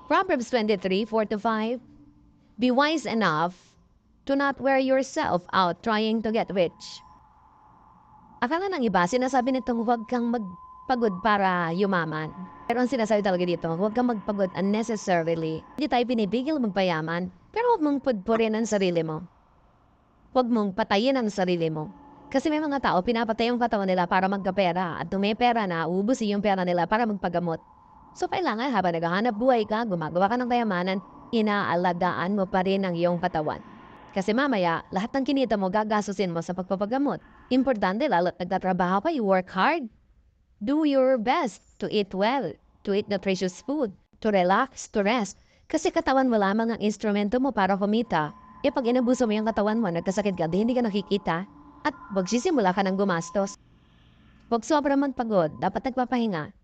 Proverbs 23:4-5. Be wise enough to not wear yourself out trying to get rich. Akala ng iba, sinasabi nitong huwag kang magpagod para yumaman. Pero ang sinasabi talaga dito, huwag kang magpagod unnecessarily. Hindi tayo pinipigil magpayaman, pero huwag mong pudpurin ang sarili mo. Huwag mong patayin ang sarili mo. Kasi may mga tao, pinapatay yung katawan nila para magkapera. At kung may pera na, uubusin yung pera nila para magpagamot. So kailangan habang naghahanap buhay ka, gumagawa ka ng kayamanan, inaalagaan mo pa rin ang iyong katawan. Kasi mamaya, lahat ng kinita mo gagastusin mo sa pagpapagamot. Importante, lalo't nagtatrabaho ka, you work hard. Do your best to eat well, to eat nutritious food, to relax, to rest. Kasi katawan mo lamang ang instrumento mo para kumita. E pag inabuso mo yung katawan mo, nagkasakit ka, di hindi ka nakikita, at magsisimula ka ng gumastos. Huwag sobrang magpagod, dapat nagpapahinga.